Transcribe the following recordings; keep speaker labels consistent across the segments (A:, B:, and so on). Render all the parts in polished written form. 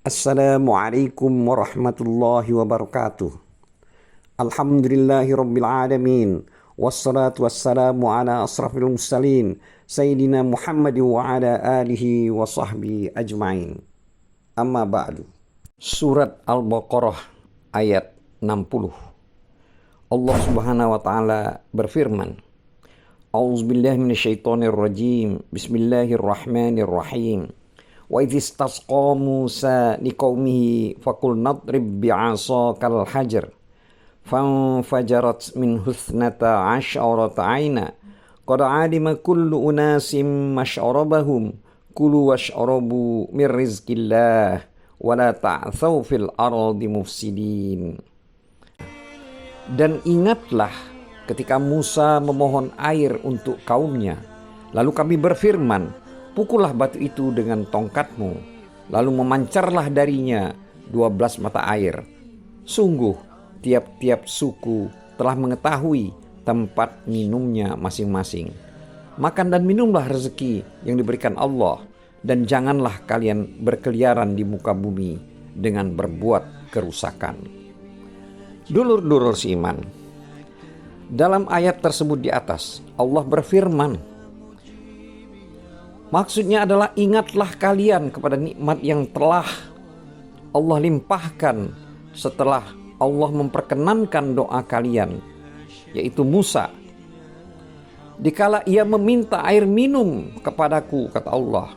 A: Assalamualaikum warahmatullahi wabarakatuh. Alhamdulillahi rabbil alamin. Wassalatu wassalamu ala asrafil mursalin Sayyidina Muhammad wa ala alihi wa sahbihi ajma'in. Amma ba'du. Surat Al-Baqarah ayat 60. Allah subhanahu wa ta'ala berfirman, A'udzubillahi minasyaitonir rajim. Bismillahirrahmanirrahim. Wa idh istasqa Musa liqaumihi faqul nadrib bi'asakal hajar fanfajarat min husnata asyarata aina qad alima kullu unasim masyrabahum kulu washrabu min rizqillah wa la ta'thaw fil ardi mufsidin. Dan ingatlah ketika Musa memohon air untuk kaumnya, lalu kami berfirman, pukullah batu itu dengan tongkatmu, lalu memancarlah darinya 12 mata air. Sungguh, tiap-tiap suku telah mengetahui tempat minumnya masing-masing. Makan dan minumlah rezeki yang diberikan Allah, dan janganlah kalian berkeliaran di muka bumi dengan berbuat kerusakan. Dulur-dulur seiman, dalam ayat tersebut di atas, Allah berfirman, maksudnya adalah ingatlah kalian kepada nikmat yang telah Allah limpahkan setelah Allah memperkenankan doa kalian, yaitu Musa. Dikala ia meminta air minum kepadaku, kata Allah,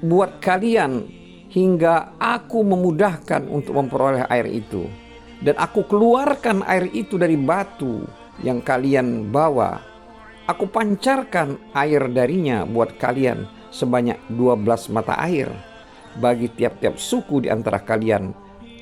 A: buat kalian hingga aku memudahkan untuk memperoleh air itu. Dan aku keluarkan air itu dari batu yang kalian bawa. Aku pancarkan air darinya buat kalian sebanyak 12 mata air. Bagi tiap-tiap suku di antara kalian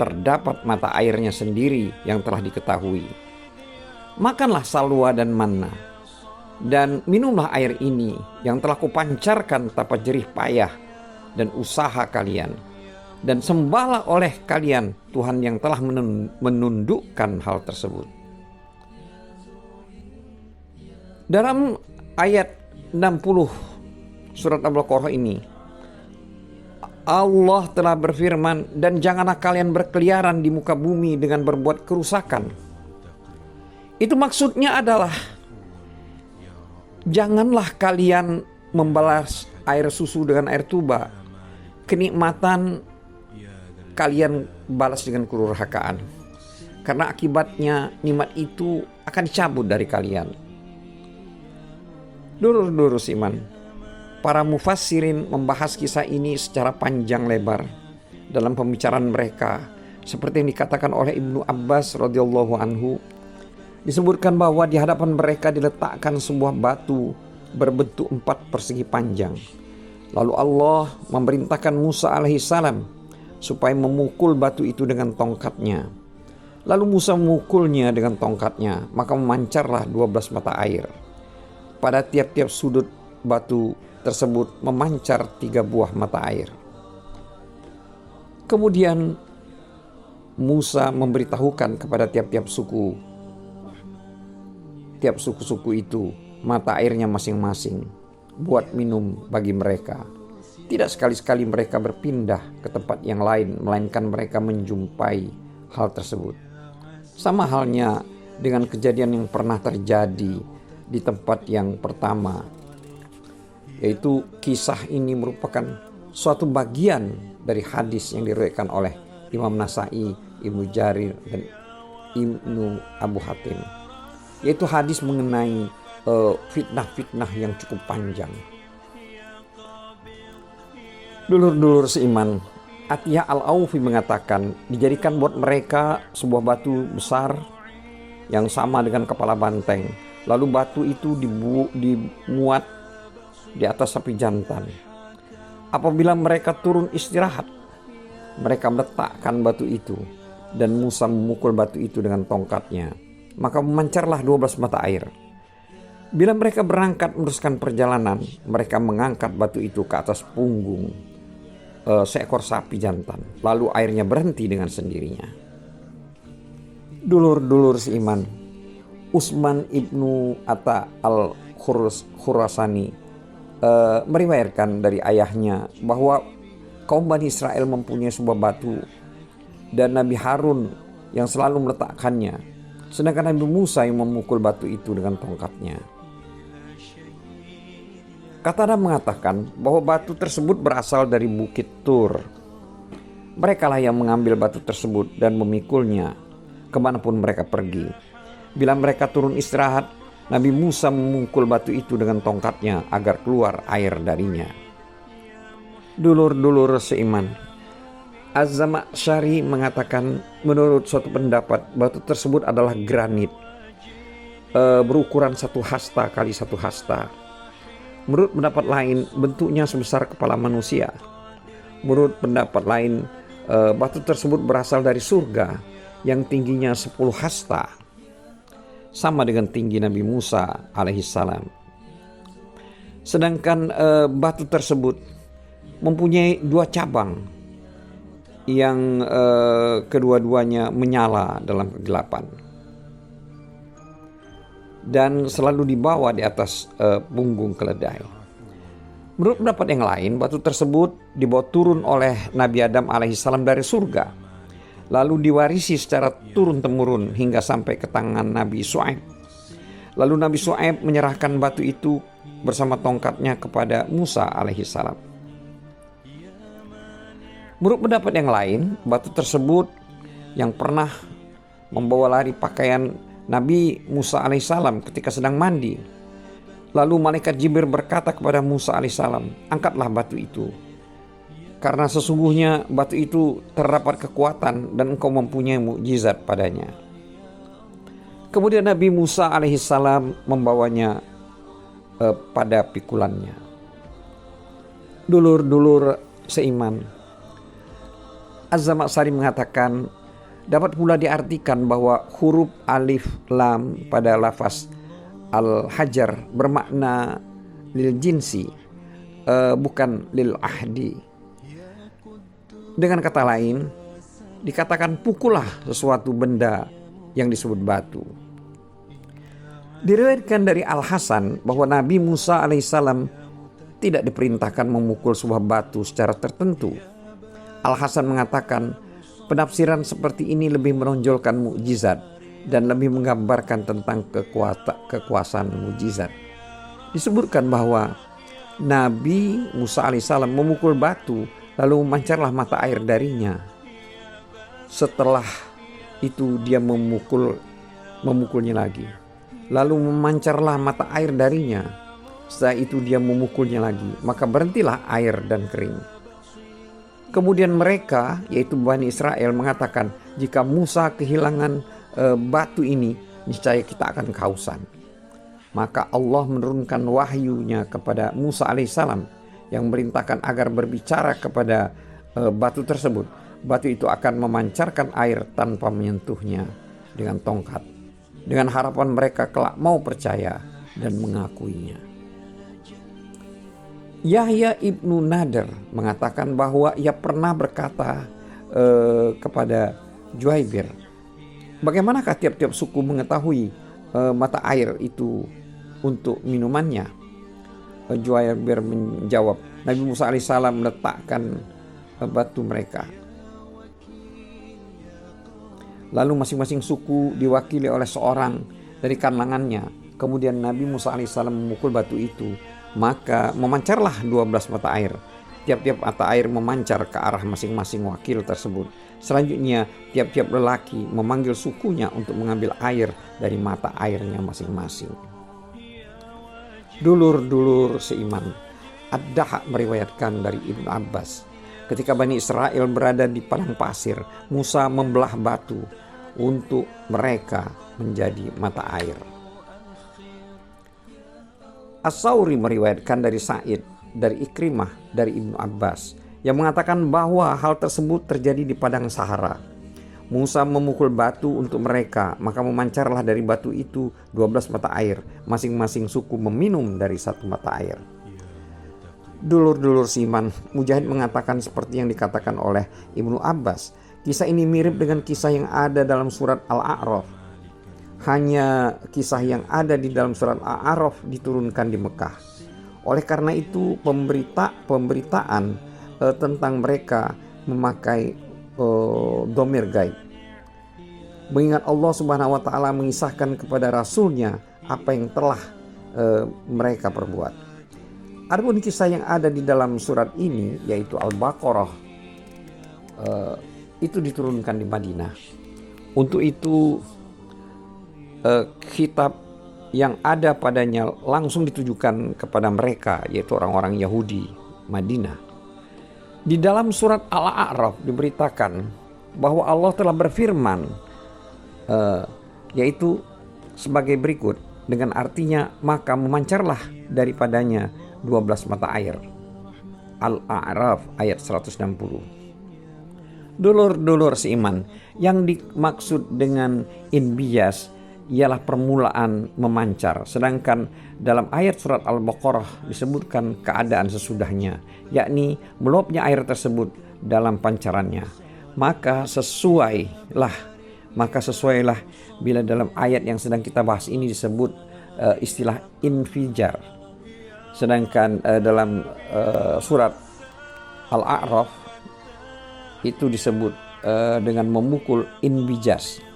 A: terdapat mata airnya sendiri yang telah diketahui. Makanlah salwa dan manna, dan minumlah air ini yang telah kupancarkan tanpa jerih payah dan usaha kalian. Dan sembahlah oleh kalian Tuhan yang telah menundukkan hal tersebut. Dalam ayat 60 surat Al-Baqarah ini, Allah telah berfirman, dan janganlah kalian berkeliaran di muka bumi dengan berbuat kerusakan. Itu maksudnya adalah, janganlah kalian membalas air susu dengan air tuba. Kenikmatan kalian balas dengan kedurhakaan, karena akibatnya nikmat itu akan dicabut dari kalian. Dulur-dulur iman, para mufassirin membahas kisah ini secara panjang lebar dalam pembicaraan mereka, seperti yang dikatakan oleh Ibnu Abbas radhiyallahu anhu. Disebutkan bahwa di hadapan mereka diletakkan sebuah batu berbentuk 4 persegi panjang. Lalu Allah memerintahkan Musa alaihissalam supaya memukul batu itu dengan tongkatnya. Lalu Musa memukulnya dengan tongkatnya, maka memancarlah 12 mata air. Pada tiap-tiap sudut batu tersebut memancar 3 buah mata air. Kemudian Musa memberitahukan kepada tiap-tiap suku, tiap suku-suku itu mata airnya masing-masing buat minum bagi mereka. Tidak sekali-sekali mereka berpindah ke tempat yang lain, melainkan mereka menjumpai hal tersebut. Sama halnya dengan kejadian yang pernah terjadi di tempat yang pertama, yaitu kisah ini merupakan suatu bagian dari hadis yang diriwayatkan oleh Imam Nasai, Ibnu Jarir, dan Ibnu Abu Hatim, yaitu hadis mengenai fitnah-fitnah yang cukup panjang. Dulur-dulur seiman, Atiyah Al-Aufi mengatakan, dijadikan buat mereka sebuah batu besar yang sama dengan kepala banteng. Lalu batu itu dimuat di atas sapi jantan. Apabila mereka turun istirahat, mereka meletakkan batu itu, dan Musa memukul batu itu dengan tongkatnya, maka memancarlah 12 mata air. Bila mereka berangkat meneruskan perjalanan, mereka mengangkat batu itu ke atas punggung seekor sapi jantan, lalu airnya berhenti dengan sendirinya. Dulur-dulur seiman, Utsman ibnu Atta al-Khurasani meriwayatkan dari ayahnya bahwa kaum Bani Israel mempunyai sebuah batu dan Nabi Harun yang selalu meletakkannya, sedangkan Nabi Musa yang memukul batu itu dengan tongkatnya. Qatada mengatakan bahwa batu tersebut berasal dari Bukit Tur. Merekalah yang mengambil batu tersebut dan memikulnya kemanapun mereka pergi. Bila mereka turun istirahat, Nabi Musa memukul batu itu dengan tongkatnya agar keluar air darinya. Dulur-dulur seiman, Az-Zamakhsyari mengatakan menurut suatu pendapat batu tersebut adalah granit berukuran 1 hasta kali 1 hasta. Menurut pendapat lain bentuknya sebesar kepala manusia. Menurut pendapat lain batu tersebut berasal dari surga yang tingginya 10 hasta, sama dengan tinggi Nabi Musa alaihissalam. Sedangkan batu tersebut mempunyai 2 cabang yang kedua-duanya menyala dalam kegelapan dan selalu dibawa di atas punggung keledai. Menurut pendapat yang lain, batu tersebut dibawa turun oleh Nabi Adam alaihissalam dari surga, lalu diwarisi secara turun-temurun hingga sampai ke tangan Nabi Syuaib. Lalu Nabi Syuaib menyerahkan batu itu bersama tongkatnya kepada Musa alaihissalam. Menurut pendapat yang lain, batu tersebut yang pernah membawa lari pakaian Nabi Musa alaihissalam ketika sedang mandi. Lalu malaikat Jibril berkata kepada Musa alaihissalam, "Angkatlah batu itu, karena sesungguhnya batu itu terdapat kekuatan dan engkau mempunyai mukjizat padanya." Kemudian Nabi Musa alaihissalam membawanya pada pikulannya. Dulur-dulur seiman, Az-Zamakhsyari mengatakan dapat pula diartikan bahwa huruf alif lam pada lafaz al-hajar bermakna lil jinsi, bukan lil ahdi. Dengan kata lain, dikatakan pukullah sesuatu benda yang disebut batu. Diriwayatkan dari Al-Hasan bahwa Nabi Musa alaihissalam tidak diperintahkan memukul sebuah batu secara tertentu. Al-Hasan mengatakan penafsiran seperti ini lebih menonjolkan mukjizat dan lebih menggambarkan tentang kekuasaan mukjizat. Disebutkan bahwa Nabi Musa alaihissalam memukul batu lalu memancarlah mata air darinya. Setelah itu dia memukulnya lagi. Lalu memancarlah mata air darinya. Setelah itu dia memukulnya lagi, maka berhentilah air dan kering. Kemudian mereka, yaitu Bani Israel, mengatakan, jika Musa kehilangan batu ini, niscaya kita akan kehausan. Maka Allah menurunkan wahyunya kepada Musa alaihissalam yang memerintahkan agar berbicara kepada batu tersebut. Batu itu akan memancarkan air tanpa menyentuhnya dengan tongkat, dengan harapan mereka kelak mau percaya dan mengakuinya. Yahya ibnu Nadir mengatakan bahwa ia pernah berkata kepada Juwaybir, bagaimanakah tiap-tiap suku mengetahui mata air itu untuk minumannya? Juwaybir menjawab, Nabi Musa alaihissalam meletakkan batu mereka. Lalu masing-masing suku diwakili oleh seorang dari kalangannya. Kemudian Nabi Musa alaihissalam memukul batu itu, maka memancarlah 12 mata air. Tiap-tiap mata air memancar ke arah masing-masing wakil tersebut. Selanjutnya tiap-tiap lelaki memanggil sukunya untuk mengambil air dari mata airnya masing-masing. Dulur-dulur seiman, Ad-Dahak meriwayatkan dari Ibnu Abbas, ketika Bani Israel berada di padang pasir, Musa membelah batu untuk mereka menjadi mata air. As-Sawri meriwayatkan dari Sa'id, dari Ikrimah, dari Ibnu Abbas yang mengatakan bahwa hal tersebut terjadi di padang Sahara. Musa memukul batu untuk mereka, maka memancarlah dari batu itu 12 mata air. Masing-masing suku meminum dari 1 mata air. Dulur-dulur siman, Mujahid mengatakan seperti yang dikatakan oleh Ibnu Abbas. Kisah ini mirip dengan kisah yang ada dalam surat Al-A'raf. Hanya kisah yang ada di dalam surat Al-A'raf diturunkan di Mekah. Oleh karena itu pemberitaan tentang mereka memakai dhamir gaib. Mengingat Allah Subhanahu wa taala mengisahkan kepada rasulnya apa yang telah mereka perbuat. Adapun kisah yang ada di dalam surat ini yaitu Al-Baqarah, itu diturunkan di Madinah. Untuk itu kitab yang ada padanya langsung ditujukan kepada mereka, yaitu orang-orang Yahudi Madinah. Di dalam surat Al-A'raf diberitakan bahwa Allah telah berfirman, yaitu sebagai berikut, dengan artinya maka memancarlah daripadanya 12 mata air. Al-A'raf ayat 160. Dulur-dulur seiman, yang dimaksud dengan inbiyas ialah permulaan memancar, sedangkan dalam ayat surat Al-Baqarah disebutkan keadaan sesudahnya, yakni meluapnya air tersebut dalam pancarannya. Maka sesuailah bila dalam ayat yang sedang kita bahas ini disebut istilah infijar, sedangkan dalam surat Al-A'raf itu disebut dengan memukul inbijas.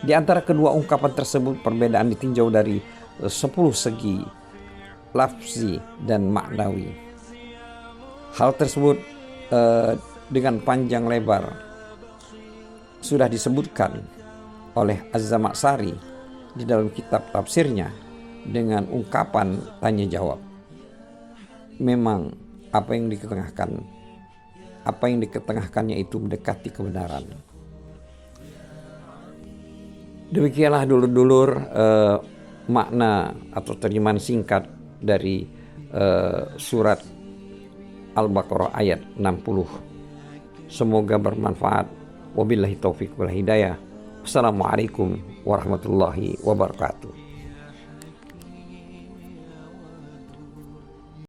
A: Di antara kedua ungkapan tersebut perbedaan ditinjau dari 10 segi lafzi dan maknawi. Hal tersebut dengan panjang lebar sudah disebutkan oleh Az-Zamakhsyari di dalam kitab tafsirnya dengan ungkapan tanya jawab. Memang apa yang diketengahkannya itu mendekati kebenaran. Demikianlah dulur-dulur makna atau terjemahan singkat dari surat Al-Baqarah ayat 60. Semoga bermanfaat. Wabillahi taufiq wal hidayah. Wassalamualaikum warahmatullahi wabarakatuh.